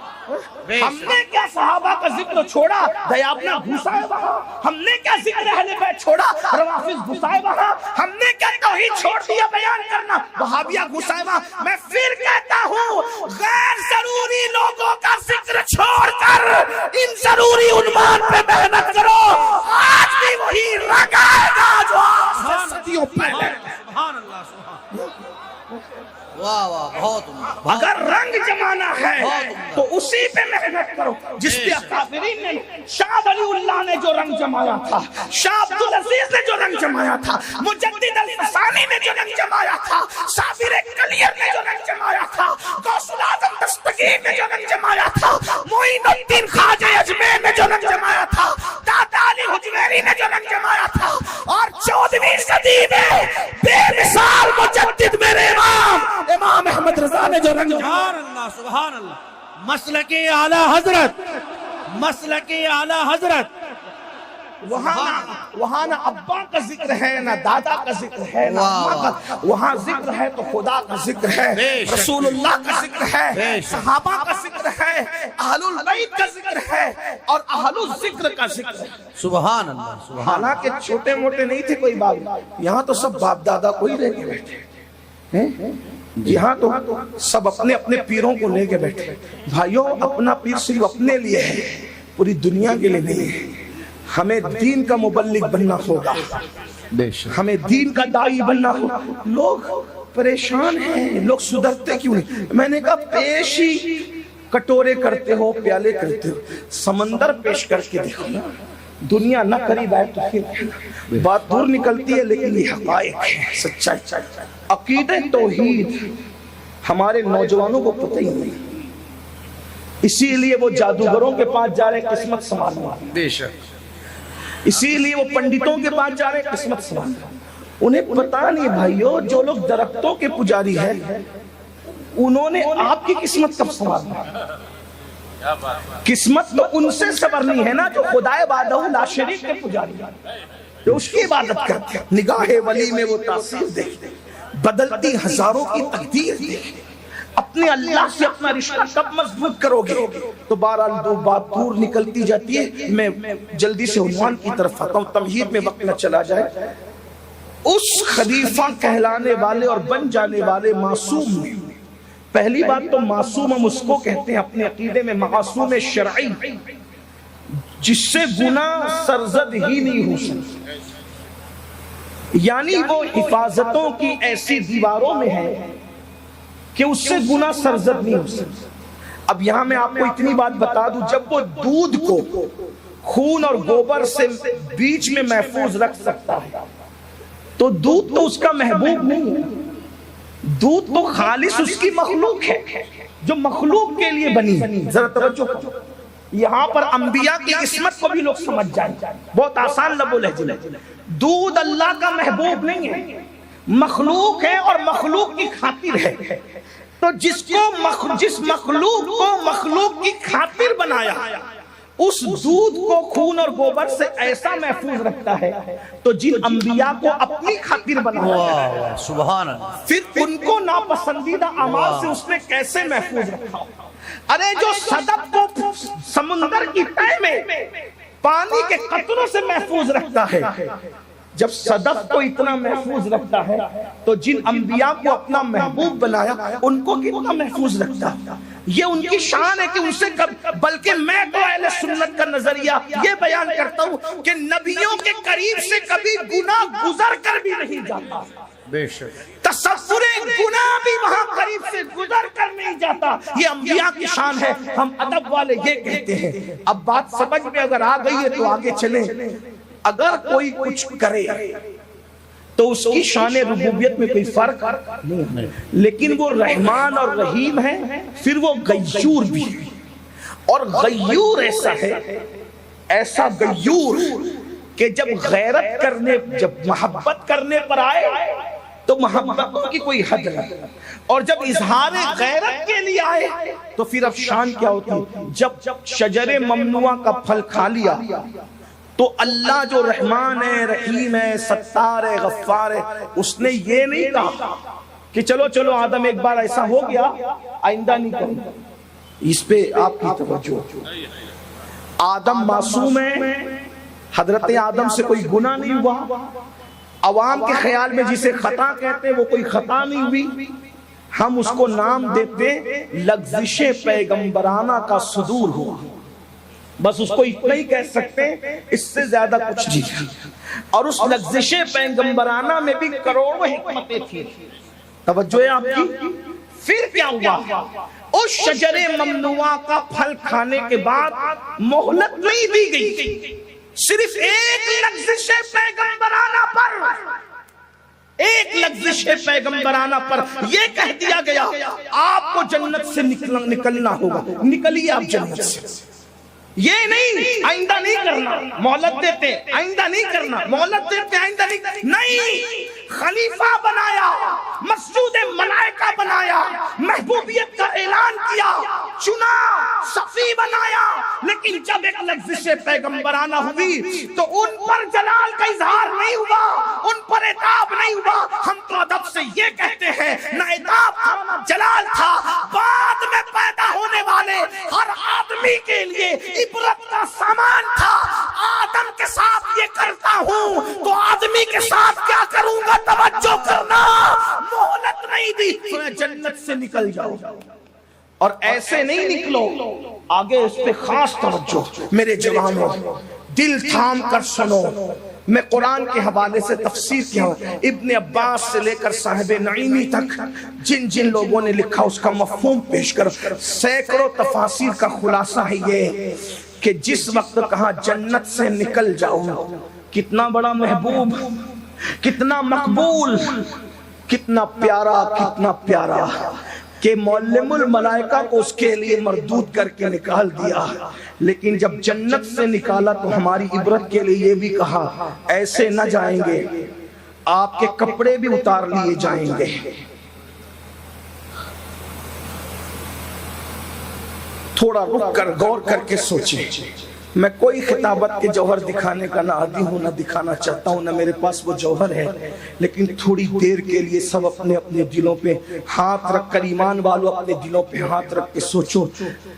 ہم نے کیا صحابہ کا ذکر چھوڑا، دیابلہ گھسائے وہاں؟ ہم نے کیا ذکر اہل بیت چھوڑا، روافض گھسائے وہاں؟ ہم نے کیا توحید چھوڑ دیا بیان کرنا، وہابیہ گھسائے وہاں؟ میں پھر کہتا ہوں، غیر ضروری لوگوں کا ذکر چھوڑ کر ان ضروری عنوان پہ محنت کرو۔ آج بھی وہی رنگ آئے گا جو آج سے صدیوں پہلے۔ سبحان اللہ، سبحان اللہ۔ واہ واہ، بہت عمدہ۔ اگر رنگ جمانا ہے تو اسی پہ محنت کرو جس پہ اکابرین نے، شاہ ولی اللہ نے جو رنگ جمایا تھا، شاہ عبدالعزیز نے جو رنگ جمایا تھا، مجدد الفسانی نے جو رنگ جمایا تھا، صابر کلیر نے جو رنگ جمایا تھا، غوث العظم دستگیر نے جو رنگ جمایا تھا، معین الدین خواجہ اجمیر نے جو رنگ جمایا تھا، دادا علی حجویری نے جو رنگ جمایا تھا، اور 14ویں صدی میں بے مثال مجدد میرے امام احمد رضا نے جو رنگ جمایا۔ سبحان اللہ، سبحان اللہ۔ مسلک اعلیٰ حضرت، مسلک اعلیٰ حضرت۔ وہاں نہ ابا کا ذکر ہے، نہ دادا کا ذکر ہے، نہ اماں کا۔ وہاں ذکر ہے تو خدا کا ذکر ہے، رسول اللہ کا ذکر ہے، صحابہ کا ذکر ہے، اہل البیت کا ذکر ہے، اور اہل الذکر کا ذکر ہے۔ سبحان اللہ، سبحان اللہ۔ حالانکہ چھوٹے موٹے نہیں تھے کوئی بات، یہاں تو سب باپ دادا کو ہی لے کے بیٹھے ہیں، یہاں تو سب اپنے اپنے پیروں کو لے کے بیٹھے۔ بھائیوں، اپنا پیر صرف اپنے لیے ہے، پوری دنیا کے لیے نہیں ہے۔ ہمیں دین کا مبلغ بننا ہوگا، ہمیں دین کا داعی بننا ہوگا۔ لوگ پریشان ہیں، لوگ سدھرتے کیوں نہیں؟ میں نے کہا، پیش ہی کٹورے کرتے ہو، پیالے کرتے ہو، سمندر پیش کر کے دیکھو نا۔ دنیا نہ قریب آئے تو پھر بات دور نکلتی ہے، لیکن یہ حقائق ہے، سچائی۔ عقیدہ توحید ہمارے نوجوانوں کو پتہ ہی نہیں، اسی لیے وہ جادوگروں کے پاس جا رہے قسمت سنبھالنے، بے شک۔ اسی لیے وہ پنڈتوں کے پاس جا رہے قسمت سنبھالنے۔ انہیں پتہ نہیں بھائیو، جو لوگ درختوں کے پجاری ہیں، انہوں نے آپ کی قسمت کب سنبھالنا؟ قسمت تو ان سے سنورنی ہے نا جو خدائے وحدہ لا شریک کے پجاری ہیں، جو اس کی عبادت کرتے ہیں۔ نگاہ ولی میں وہ تاثیر دیکھتے، بدلتی ہزاروں کی تقدیر دیکھتے۔ اپنے اللہ سے اپنا رشتہ کب مضبوط کرو گے؟ تو بہرحال دو بات دور نکلتی جاتی ہے۔ میں جلدی سے عنوان کی طرف آتا ہوں، تمہید میں وقت نہ چلا جائے۔ اس خلیفہ کہلانے والے اور بن جانے والے معصوم میں، پہلی بات تو معصوم ہم اس کو کہتے ہیں اپنے عقیدے میں، معصوم شرعی، جس سے گناہ سرزد ہی نہیں ہو سکتا، یعنی وہ حفاظتوں کی ایسی دیواروں میں ہے کہ اس سے گناہ سرزد نہیں ہو سکتا۔ اب یہاں میں آپ کو اتنی بات بتا دوں، جب وہ دودھ کو خون اور گوبر سے بیچ میں محفوظ رکھ سکتا ہے تو دودھ تو اس کا محبوب نہیں ہے، دودھ تو خالص اس کی مخلوق ہے، جو مخلوق کے لیے بنی ہے۔ ذرا توجہ کرو، یہاں پر انبیاء کی عصمت کو بھی لوگ سمجھ جائیں، بہت آسان لب و لہجہ۔ دودھ اللہ کا محبوب نہیں ہے، مخلوق ہے اور مخلوق کی خاطر ہے۔ تو جس مخلوق کو مخلوق کی خاطر بنایا، اس دودھ کو خون اور گوبر سے ایسا محفوظ رکھتا ہے، تو جن انبیاء کو اپنی خاطر بنایا سبحان اللہ، پھر ان کو ناپسندیدہ اعمال سے اس نے کیسے محفوظ رکھا؟ ارے جو صدف کو سمندر کی تہہ میں پانی کے قطروں سے محفوظ رکھتا ہے، جب صدف کو اتنا محفوظ رکھتا ہے تو جن انبیاء کو اپنا محبوب بنایا ان کو کتنا محفوظ رکھتا ہے؟ یہ ان کی شان ہے کہ ان سے بلکہ میں تو اہل سنت کا نظریہ یہ بیان کرتا ہوں کہ نبیوں کے قریب سے کبھی گناہ گزر کر بھی نہیں جاتا، بے شک تصور گناہ بھی وہاں قریب سے گزر کر نہیں جاتا۔ یہ انبیاء کی شان ہے۔ ہم ادب والے یہ کہتے ہیں، اب بات سمجھ میں اگر آ گئی ہے تو آگے چلیں۔ اگر کوئی کچھ کرے تو اس کی شان ربوبیت میں کوئی فرق نہیں، لیکن وہ رحمان اور رحیم ہے، پھر وہ غیور بھی ہے، اور غیور ایسا ہے، ایسا غیور کہ جب غیرت کرنے، جب محبت کرنے پر آئے تو محبتوں کی کوئی حد نہیں، اور جب اظہار غیرت کے لیے آئے تو پھر اب شان کیا ہوتی؟ جب شجر ممنوعہ کا پھل کھا لیا تو اللہ جو رحمان ہے، رحیم ہے، ستار ہے، غفار ہے، اس نے یہ نہیں کہا کہ چلو آدم ایک بار ایسا ہو گیا آئندہ نہیں کروں۔ اس پہ آپ کی توجہ، آدم معصوم ہے، حضرت آدم سے کوئی گناہ نہیں ہوا، عوام کے خیال میں جسے خطا کہتے ہیں وہ کوئی خطا نہیں ہوئی، ہم اس کو نام دیتے لغزش پیغمبرانہ کا صدور ہوا، بس اس کو اتنا ہی کہہ سکتے ہیں، اس سے زیادہ کچھ نہیں۔ اور اس لغزش پیغمبرانہ میں بھی کروڑوں حکمتیں تھیں، توجہ ہے آپ کی۔ پھر کیا ہوا؟ اس شجر ممنوعہ کا پھل کھانے کے بعد مہلت نہیں دی گئی، صرف ایک لغزش پیغمبرانہ پر، ایک لغزش پیغمبرانہ پر یہ کہہ دیا گیا آپ کو جنت سے نکلنا ہوگا، نکلیے آپ جنت سے، یہ نہیں آئندہ نہیں کرنا، مہلت دیتے آئندہ نہیں کرنا، مہلت دیتے آئندہ نہیں، خلیفہ بنایا، مسجود ملائکہ بنایا، محبوبیت کا اعلان کیا، چنا، صفی بنایا، لیکن جب ایک لغزش پیغمبرانہ ہوئی تو ان پر جلال کا اظہار نہیں ہوا، ان پر عتاب نہیں ہوا۔ ہم تو ادب سے یہ کہتے ہیں نہ عتاب تھا نہ جلال تھا، بعد میں پیدا ہونے والے ہر آدمی کے لیے عبرت کا سامان تھا۔ آدم کے ساتھ یہ کرتا ہوں تو آدمی کے ساتھ کیا کروں گا؟ توجہ کرنا، مہلت نہیں دی، جنت سے نکل جاؤ، اور ایسے نہیں نکلو، آگے اس پہ خاص توجہ میرے جوانوں، دل تھام کر سنو۔ میں قرآن کے حوالے سے تفسیر کیا ہوں، ابن عباس سے لے کر صاحب نعیمی تک جن لوگوں نے لکھا اس کا مفہوم پیش کر، سینکڑوں تفاسیر کا خلاصہ ہے یہ کہ جس وقت کہا جنت سے نکل جاؤ، کتنا بڑا محبوب، کتنا مقبول، کتنا پیارا کہ معلم الملائکہ کو اس کے لیے مردود کر کے نکال دیا، لیکن جب جنت سے نکالا تو ہماری عبرت کے لیے یہ بھی کہا ایسے نہ جائیں گے، آپ کے کپڑے بھی اتار لیے جائیں گے۔ تھوڑا رک کر غور کر کے سوچیں، میں کوئی خطابت کے جوہر دکھانے کا نہ عادی ہوں، نہ دکھانا چاہتا ہوں، نہ میرے پاس وہ جوہر ہے، لیکن تھوڑی دیر کے لیے سب اپنے اپنے دلوں پہ ہاتھ رکھ کر، ایمان والوں اپنے دلوں پہ ہاتھ رکھ کے سوچو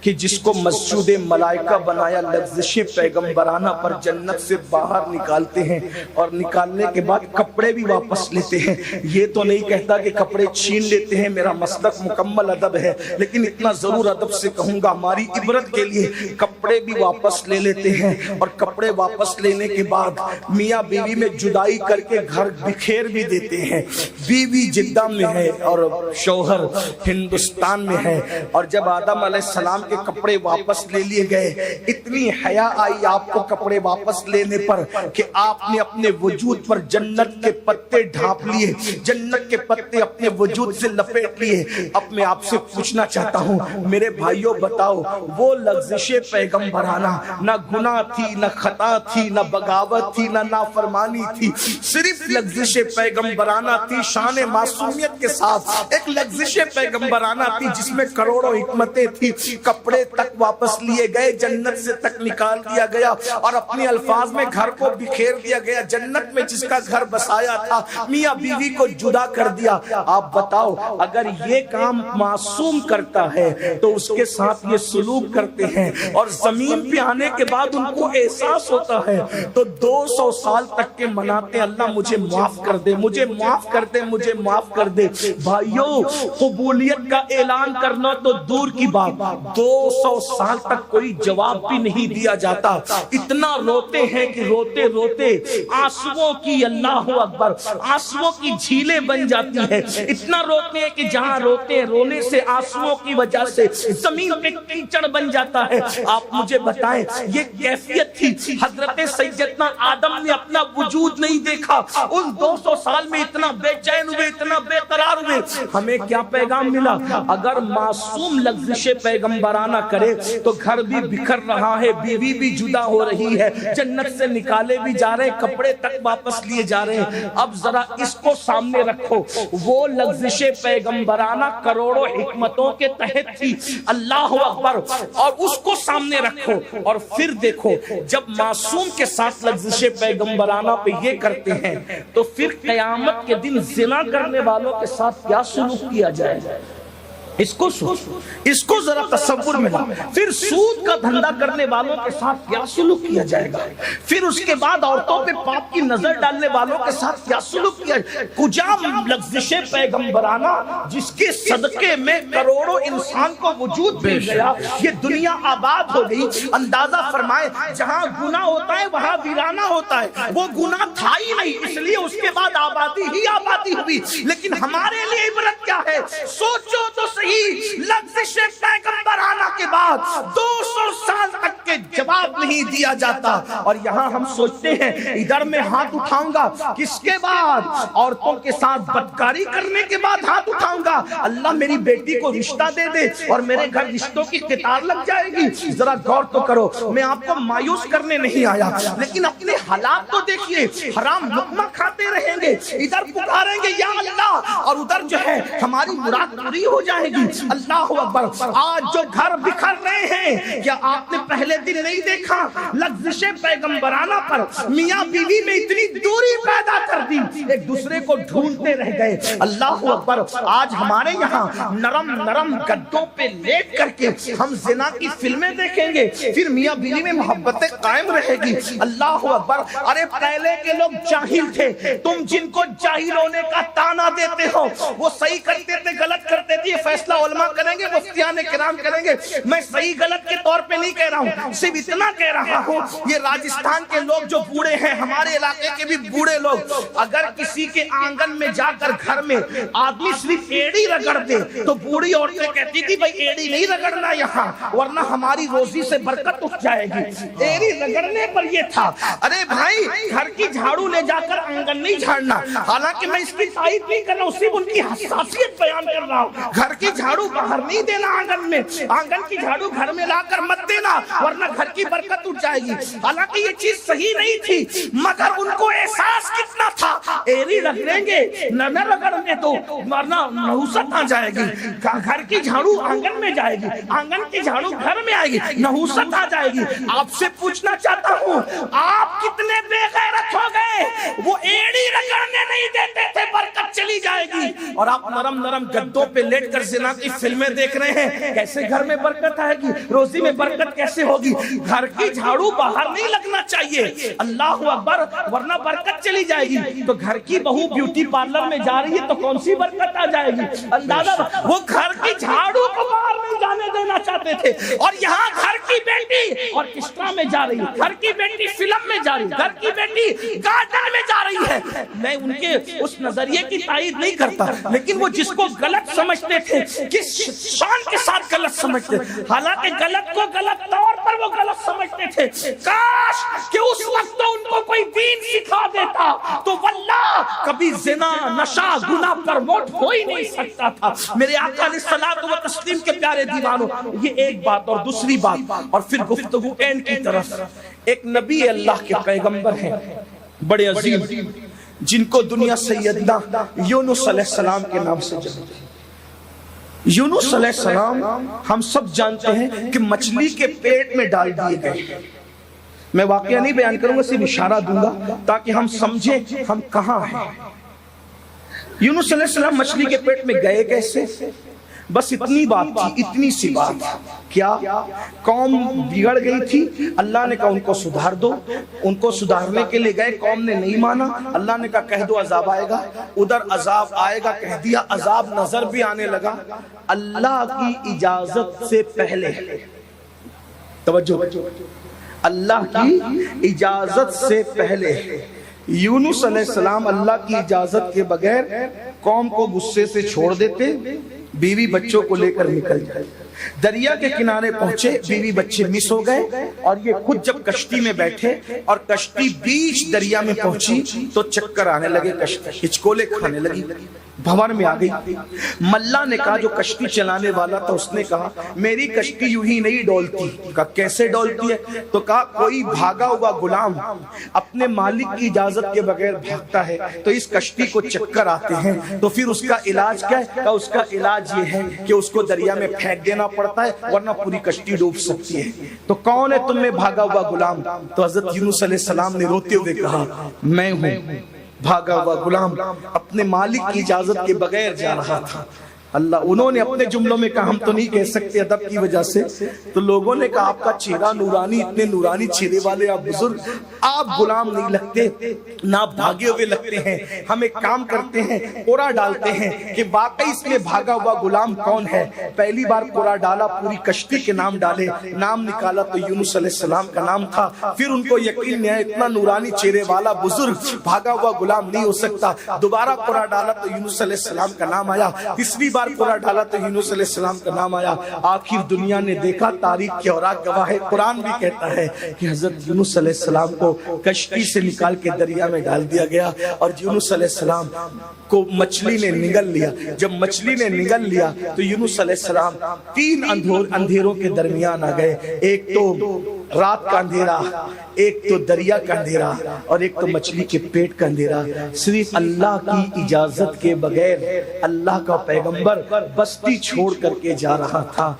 کہ جس کو مسجود ملائکہ بنایا، لغزش پیغمبرانہ پر جنت سے باہر نکالتے ہیں اور نکالنے کے بعد کپڑے بھی واپس لیتے ہیں۔ یہ تو نہیں کہتا کہ کپڑے چھین لیتے ہیں، میرا مسلک مکمل ادب ہے، لیکن اتنا ضرور ادب سے کہوں گا ہماری عبرت کے لیے کپڑے بھی واپس لے لیتے ہیں، اور کپڑے واپس لینے کے بعد میاں بیوی میں جدائی کر کے گھر بکھیر بھی دیتے ہیں۔ بیوی جدہ میں ہے اور شوہر ہندوستان میں ہے، اور جب آدم علیہ السلام کے کپڑے واپس لے لیے گئے، اتنی حیا آئی آپ کو کپڑے واپس لینے پر کہ آپ نے اپنے وجود پر جنت کے پتے ڈھانپ لیے، جنت کے پتے اپنے وجود سے لپیٹ لیے۔ اب میں آپ سے پوچھنا چاہتا ہوں میرے بھائیوں، بتاؤ وہ لغزش پیغمبرانہ، نہ گناہ تھی، نہ خطا تھی، نہ بغاوت تھی، نہ نافرمانی تھی، صرف لغزش پیغمبرانہ تھی شان معصومیت کے ساتھ، ایک لغزش پیغمبرانہ تھی جس میں کروڑوں حکمتیں تھی۔ کپڑے تک واپس لیے گئے، جنت سے تک نکال دیا گیا اور اپنے الفاظ میں گھر کو بکھیر دیا گیا، جنت میں جس کا گھر بسایا تھا میاں بیوی کو جدا کر دیا۔ آپ بتاؤ اگر یہ کام معصوم کرتا ہے تو اس کے ساتھ یہ سلوک کرتے ہیں اور زمین پہ آنے کے بعد ان کو احساس ہوتا ہے تو 200 سال تک کے مناتے ہیں اللہ مجھے معاف کر دے، مجھے معاف کر دے، مجھے معاف کر دے۔ بھائیو قبولیت کا اعلان کرنا تو دور کی بات، 200 سال تک کوئی جواب بھی نہیں دیا جاتا۔ اتنا روتے ہیں کہ روتے روتے آنسوؤں کی اللہ اکبر آنسوؤں کی جھیلیں بن جاتی ہیں، اتنا روتے ہیں کہ جہاں روتے رونے سے آنسوؤں کی وجہ سے زمین پہ کیچڑ بن جاتا ہے۔ آپ مجھے بتائیں یہ کیفیت تھی، حضرت سیدنا آدم نے اپنا وجود نہیں دیکھا، ان 200 سال میں اتنا بے چین ہوئے، اتنا بے قرار ہوئے۔ ہمیں کیا پیغام ملا؟ اگر معصوم لغزش پیغمبرانہ کرے تو گھر بھی بکھر رہا ہے، بیوی بھی جدا ہو رہی ہے، جنت سے نکالے بھی جا رہے ہیں، کپڑے تک واپس لیے جا رہے ہیں۔ اب ذرا اس کو سامنے رکھو، وہ لغزش پیغمبرانہ کروڑوں حکمتوں کے تحت تھی، اللہ اکبر، اور اس کو سامنے رکھو اور پھر دیکھو جب معصوم کے ساتھ لغزش پیغمبرانہ پہ یہ کرتے ہیں تو پھر قیامت کے دن زنا کرنے والوں کے ساتھ کیا سلوک کیا جائے گا؟ اس کو ذرا تصور میں لا۔ پھر سود کا دھندا کرنے والوں کے ساتھ کیا سلوک کیا جائے گا؟ پھر اس کے بعد عورتوں پہ پاپ کی نظر ڈالنے والوں کے ساتھ کیا سلوک کیا جائے گا؟ کجا لغزش پیغمبرانہ جس کے صدقے میں کروڑوں انسان کو وجود مل گیا، یہ دنیا آباد ہو گئی۔ اندازہ فرمائے جہاں گناہ ہوتا ہے وہاں ویرانہ ہوتا ہے، وہ گناہ تھا ہی نہیں اس لیے اس کے بعد آبادی ہی آبادی ہوئی۔ لیکن ہمارے لیے عبرت کیا ہے؟ سوچو تو صحیح، لغزش پیغمبرانہ کے بعد 200 سال تک کے جواب نہیں دیا جاتا، اور یہاں ہم سوچتے ہیں ادھر میں ہاتھ اٹھاؤں گا کس کے بعد؟ عورتوں کے ساتھ بدکاری کرنے کے بعد ہاتھ اٹھاؤں گا، اللہ میری بیٹی کو رشتہ دے دے اور میرے گھر رشتوں کی قطار لگ جائے گی۔ ذرا غور تو کرو، میں آپ کو مایوس کرنے نہیں آیا، لیکن اپنے حالات تو دیکھیے، حرام لقمہ کھاتے رہیں گے، ادھر پکاریں گے یا اللہ، اور ادھر جو ہے ہماری مراد پوری ہو جائے گی۔ اللہ اکبر، آج جو گھر بکھر رہے ہیں کیا آپ نے پہلے دن نہیں دیکھا؟ لغزش پیغمبرانہ پر میاں بیوی میں اتنی دوری پیدا کر دی، ایک دوسرے کو ڈھونڈتے رہ گئے۔ اللہ اکبر، آج ہمارے یہاں نرم نرم گدوں پہ لیٹ کر کے ہم زنا کی فلمیں دیکھیں گے، پھر میاں بیوی میں محبتیں قائم رہے گی۔ اللہ اکبر، ارے پہلے کے لوگ جاہل تھے، تم جن کو جاہل ہونے کا تانا دیتے ہو وہ صحیح کرتے تھے غلط کرتے تھے، فیصلہ علماء کریں گے، مفتیان کرام کریں گے۔ میں صحیح غلط کے طور پہ نہیں کہہ رہا ہوں، صرف اتنا کہہ رہا ہوں یہ راجستھان کے لوگ جو بوڑھے ہیں، ہمارے علاقے کے بھی بوڑھے لوگ، اگر کسی کے آنگن میں جا کر گھر میں آدمی صرف ایڑی رگڑ دے تو بوڑھی عورتیں کہتی تھی بھائی ایڑی نہیں رگڑنا یہاں ورنہ ہماری روزی سے برکت اٹھ جائے گی۔ ایڑی رگڑنے پر یہ تھا، ارے بھائی گھر کی جھاڑو لے جا کر آنگن نہیں جھاڑنا، حالانکہ میں اس کی تائید نہیں کر رہا ہوں، صرف ان کی حساسیت بیان کر رہا ہوں۔ گھر کی جھاڑو باہر نہیں دینا آنگن میں، آنگن کی جھاڑو گھر میں لا کر مت دینا ورنہ گھر کی برکت اٹھ جائے گی۔ حالانکہ یہ چیز صحیح نہیں تھی، مگر ان کو احساس کتنا تھا، ایری رکھ لیں گے نہ رگڑنے تو ورنہ نحوست آ جائے گی، گھر کی جھاڑو آنگن میں جائے گی، آنگن کی جھاڑو گھر میں آئے گی، نحوست آ جائے گی۔ آپ سے پوچھنا چاہتا ہوں آپ کتنے بے غیرت ہو گئے، وہ ایڑی رگڑنے نہیں دیتے تھے، برکت چلی جائے گی، اور آپ نرم نرم گدوں پہ لیٹ کر زنا کی فلمیں دیکھ رہے ہیں۔ کیسے گھر میں برکت آئے گی، روزی میں برکت کیسے ہوگی؟ گھر کی جھاڑو باہر نہیں لگنا چاہیے، اللہ اکبر، ورنہ برکت چلی جائے گی۔ تو گھر کی بہو بیوٹی پارلر میں جا رہی ہے تو کون سی برکت آ جائے گی؟ اندازہ، وہ گھر کی جھاڑو کو باہر نہیں جانے دینا چاہتے تھے، اور یہاں گھر کی بیٹی آرکیسٹرا میں جا رہی ہے، گھر کی بیٹی فلم میں جا رہی ہے، گھر کی بیٹی گارڈن میں جا رہی ہے۔ میں ان کے اس نظریے کی تائید نہیں کرتا، لیکن وہ جس کو غلط سمجھتے تھے کس شان کے ساتھ غلط سمجھتے، حالانکہ غلط کو غلط طور پر وہ غلط سمجھتے تھے. کاش کہ اس وقت ان کو کوئی دین سکھا دیتا تو واللہ کبھی زنا نشہ گناہ پروموٹ ہو ہی نہیں سکتا تھا. میرے آقا علیہ الصلوۃ والتسلیم کے پیارے دیوانوں، یہ ایک بات. اور دوسری بات، اور پھر گفتگو اینڈ کی طرف. ایک نبی اللہ کے پیغمبر ہیں بڑے عظیم، جن کو دنیا سیدنا یونس علیہ السلام کے نام سے جانتے ہیں. یونس علیہ السلام ہم سب جانتے ہیں کہ مچھلی کے پیٹ میں ڈال دیے گئے. میں واقعہ نہیں بیان کروں گا، صرف اشارہ دوں گا تاکہ ہم سمجھیں ہم کہاں ہیں. یونس علیہ السلام مچھلی کے پیٹ میں گئے کیسے؟ بس اتنی بات تھی، اتنی سی بات. کیا قوم بگڑ گئی تھی، اللہ نے کہا ان کو سدھار دو. ان کو سدھارنے کے لیے گئے، قوم نے نہیں مانا. اللہ نے کہا کہہ دو عذاب آئے گا. ادھر عذاب آئے گا کہہ دیا، عذاب نظر بھی آنے لگا. اللہ کی اجازت سے پہلے، توجہ، اللہ کی اجازت سے پہلے یونس علیہ السلام اللہ کی اجازت کے بغیر قوم کو غصے سے چھوڑ دیتے، بیوی بچوں کو لے کر نکل جائے. دریا کے کنارے پہنچے، بیوی بچے مس ہو گئے، اور یہ خود جب کشتی میں بیٹھے اور کشتی بیچ دریا میں پہنچی تو چکر آنے لگے، کشتی ہچکولے کھانے لگی، بھنور میں آ گئی. ملا نے کہا، جو کشتی چلانے والا تھا، اس نے کہا میری کشتی یوں ہی نہیں ڈولتی. کہا کیسے ڈولتی ہے؟ تو کہا کوئی بھاگا ہوا غلام اپنے مالک کی اجازت کے بغیر بھاگتا ہے تو اس کشتی کو چکر آتے ہیں، تو پھر اس کا علاج کیا ہے؟ کہا اس کا علاج یہ ہے کہ اس کو دریا میں پھینک دینا پڑتا ہے ورنہ پوری کشتی ڈوب سکتی ہے. تو کون ہے تم میں بھاگا ہوا غلام؟ تو حضرت یونس علیہ السلام نے روتے ہوئے کہا میں ہوں بھاگا ہوا غلام، اپنے مالک کی اجازت کے بغیر جا رہا تھا. اللہ، انہوں نے اپنے جملوں میں کہا ہم تو نہیں کہہ سکتے ادب کی وجہ سے. تو لوگوں نے کہا آپ کا چہرہ نورانی، اتنے نورانی چہرے والے آپ بزرگ، آپ غلام نہیں لگتے، نہ بھاگے ہوئے لگتے ہیں. ہم ایک کام کرتے ہیں، قرآن ڈالتے ہیں کہ واقعی اس میں بھاگا ہوا غلام کون ہے. پہلی بار قرآن ڈالا، پوری کشتی کے نام ڈالے، نام نکالا تو یونس علیہ السلام کا نام تھا. پھر ان کو یقین نہیں آیا اتنا نورانی چہرے والا بزرگ بھاگا ہوا غلام نہیں ہو سکتا. دوبارہ قرآن ڈالا تو یونس علیہ السلام کا نام آیا. تیسری بار قرآن ڈالا تو یونس علیہ السلام کا نام آیا. آخر دنیا نے دیکھا، تاریخ کے اوراق گواہ ہے، قرآن بھی کہتا ہے کہ حضرت یونس علیہ السلام کو کشتی سے نکال کے دریا میں ڈال دیا گیا اور یونس علیہ السلام کو مچھلی نے نگل لیا. جب مچھلی نے نگل لیا تو یونس علیہ السلام 3 اندھیروں کے درمیان آ گئے. ایک تو رات کا اندھیرا، ایک تو دریا کا اندھیرا، اور ایک تو مچھلی کے پیٹ کا اندھیرا. صرف اللہ کی اجازت کے بغیر اللہ کا پیغمبر بستی چھوڑ کر کے جا رہا تھا.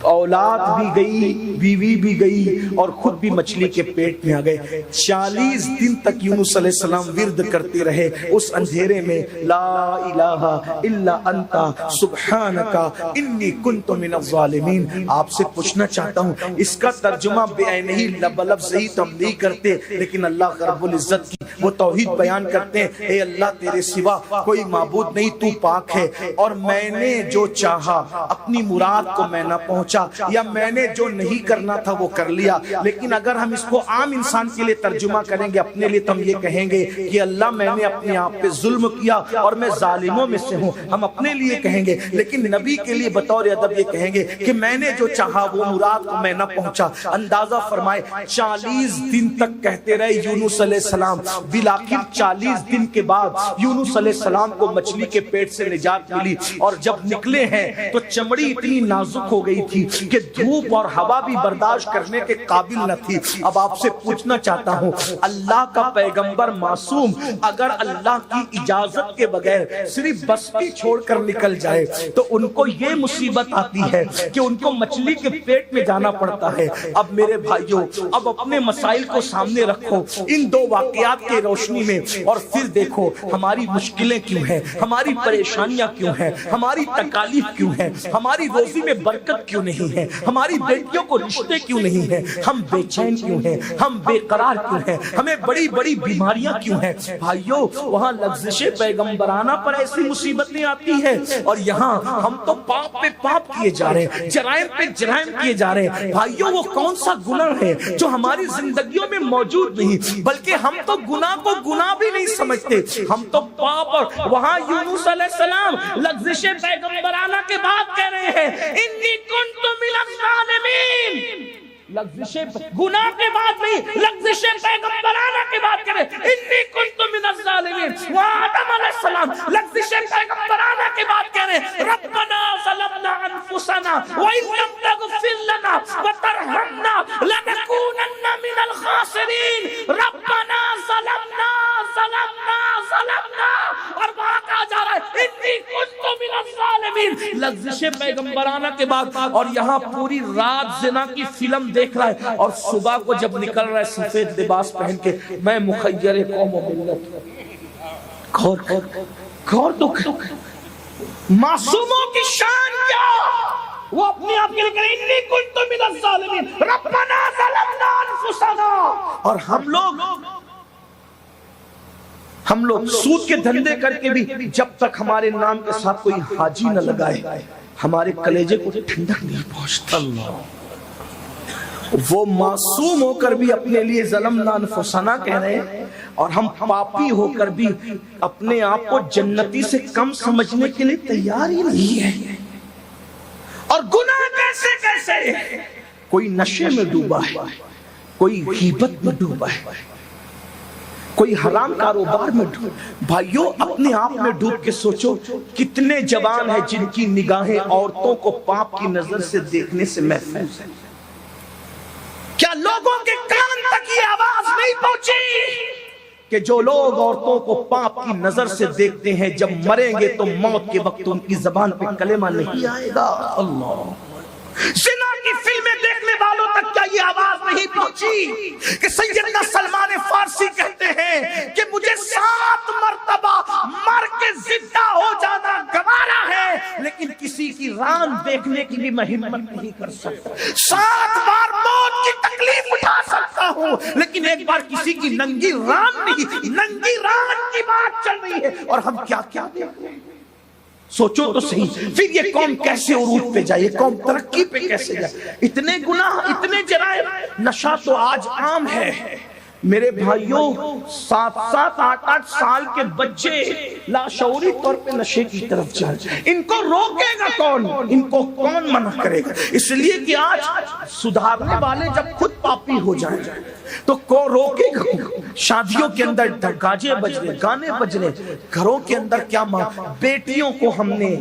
اولاد بھی گئی، بیوی بھی گئی، اور خود بھی مچھلی کے پیٹ میں آ گئے. 40 دن تک یونس علیہ السلام ورد کرتے رہے اس اندھیرے میں، لا الہ الا انت سبحانک انی کنت من الظالمین. آپ سے پوچھنا چاہتا ہوں، اس کا ترجمہ بعین ہی لفظ ہی تو ہم نہیں کرتے، لیکن اللہ رب العزت کی وہ توحید بیان کرتے ہیں، اے اللہ تیرے سوا کوئی معبود نہیں، تو پاک ہے، اور میں نے جو چاہا اپنی مراد کو میں نہ پہنچا، یا میں نے جو نہیں کرنا تھا وہ کر لیا. لیکن اگر ہم اس کو عام انسان کے لیے ترجمہ کریں گے اپنے لیے، تو ہم یہ کہیں گے کہ اللہ میں نے اپنے آپ پہ ظلم کیا اور میں ظالموں میں سے ہوں، ہم اپنے لیے کہیں گے. لیکن نبی کے لیے بطور ادب یہ کہیں گے کہ میں نے جو چاہا وہ مراد کو میں نہ پہنچا. اندازہ فرمائے 40 دن تک کہتے رہے یونس علیہ السلام. بالآخر 40 دن کے بعد یونس علیہ السلام کو مچھلی کے پیٹ سے نجات ملی، اور جب نکلے ہیں تو چمڑی اتنی نازک ہو گئی تھی کہ دھوپ اور ہوا بھی برداشت کرنے کے قابل نہ تھی. اب آپ سے پوچھنا چاہتا ہوں، اللہ کا پیغمبر معصوم اگر اللہ کی اجازت کے بغیر صرف بستی چھوڑ کر نکل جائے تو ان کو یہ مصیبت آتی ہے کہ ان کو مچھلی کے پیٹ میں جانا پڑتا ہے. اب میرے بھائیوں، اب اپنے مسائل کو سامنے رکھو ان 2 واقعات کے روشنی میں، اور پھر دیکھو ہماری مشکلیں کیوں ہیں، ہماری پریشانیاں کیوں ہیں، ہماری تکالیف کیوں ہیں، ہماری روزی میں برکت کیوں نہیں. نہیں ہیں, ہماری بیٹیوں کو رشتے کیوں نہیں ہیں, ہم بے چین کیوں ہیں, ہم بے قرار کیوں ہیں, ہمیں بڑی بڑی بیماریاں کیوں ہیں. بھائیو وہاں لغزش پیغمبرانہ پر ایسی مصیبتیں آتی ہیں, اور یہاں ہم تو پاپ پہ پاپ کیے جا رہے ہیں, جرائم پہ جرائم کیے جا رہے ہیں. بھائیو وہ کون سا گناہ ہے جو ہماری زندگیوں میں موجود نہیں, بلکہ ہم تو گناہ کو گناہ بھی نہیں سمجھتے, ہم تو پاپ. اور وہاں یونس علیہ السلام لغزش پیغمبرانہ کے بعد کہہ رہے ہیں انی کنت من الظالمین. لغزش گناہ کے بعد نہیں, لغزش پیغمبرانہ کے بعد کہہ رہے ہیں انی کنت من الظالمین. وآدم علیہ السلام لغزش پیغمبرانہ کے بعد کہہ رہے ہیں ربنا ظلمنا انفسنا وإن لم تغفر لنا وترحمنا لنكونن من الخاسرین. ربنا ظلمنا اور وہاں کہا جا رہا ہے انی کنت من الظالمین. لغزش پیغمبرانہ کے بعد, اور یہاں پوری رات زنا کی فلم دیکھ رہا ہے, اور صبح کو جب نکل رہا ہے سفید لباس پہن کے, میں مخیر قوم و ملت. غور تو معصوموں کی شان کیا, وہ اپنے آپ کے لیے کہہ رہے انی کنت من الظالمین ربنا ظلمنا انفسنا. اور ہم لوگ سود کے دھندے کر کے بھی جب تک ہمارے نام کے ساتھ کوئی حاجی نہ لگائے ہمارے کلیجے کو ٹھنڈک نہیں پہنچتا. وہ معصوم ہو کر بھی اپنے لیے ظلمنا انفسنا کہہ رہے ہیں, اور ہم پاپی ہو کر بھی اپنے آپ کو جنتی سے کم سمجھنے کے لیے تیار ہی نہیں ہے. اور گناہ کیسے کیسے, کوئی نشے میں ڈوبا ہے, کوئی غیبت میں ڈوبا ہے, کوئی حرام کاروبار میں ڈوب. بھائیو اپنے آپ میں ڈوب کے سوچو کتنے جوان ہیں جن کی نگاہیں عورتوں کو پاپ کی نظر سے دیکھنے سے محفوظ ہیں. کیا لوگوں کے کان تک یہ آواز نہیں پہنچی کہ جو لوگ عورتوں کو پاپ کی نظر سے دیکھتے ہیں جب مریں گے تو موت کے وقت ان کی زبان پہ کلمہ نہیں آئے گا. اللہ, زنا کی فلمیں دیکھنے والوں تک کیا یہ آواز نہیں پہنچی کہ سیدنا سلمان فارسی کہتے ہیں کہ مجھے 7 مرتبہ مر کے زندہ ہو جانا گوارا ہے, لیکن کسی کی ران دیکھنے کی بھی میں ہمت نہیں کر سکتا. 7 بار موت کی تکلیف اٹھا سکتا ہوں, لیکن ایک بار کسی کی ننگی ران نہیں, ننگی ران کی بات چل رہی ہے, اور ہم کیا کیا دیکھتے ہیں. سوچو تو صحیح, پھر یہ قوم کیسے عروج پہ جائے, یہ قوم ترقی پہ کیسے جائے. اتنے گناہ, اتنے جرائم. نشہ تو آج عام ہے میرے بھائیوں, 7-7, 8-8 سال کے بچے لاشعوری طور پہ نشے کی طرف جائیں. ان کو روکے گا کون, ان کو کون منع کرے گا. اس لیے کہ آج سدھارنے والے جب خود پاپی ہو جائیں تو کون روکے گا. شادیوں کے اندر گاجے بج رہے, گانے بج رہے, گھروں کے اندر کیا بیٹیوں کو ہم نے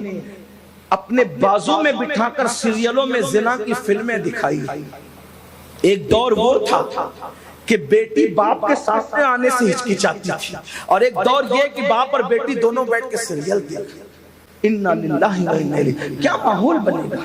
اپنے بازو میں بٹھا کر سیریلوں میں زنا کی فلمیں دکھائی. ایک دور وہ تھا کہ بیٹی باپ کے سامنے آنے سے ہچکچاتی تھی, اور ایک دور یہ کہ باپ اور بیٹی دونوں بیٹھ کے سیریل دیکھیں. انا للہ و انا الیہ, کیا ماحول بنے گا.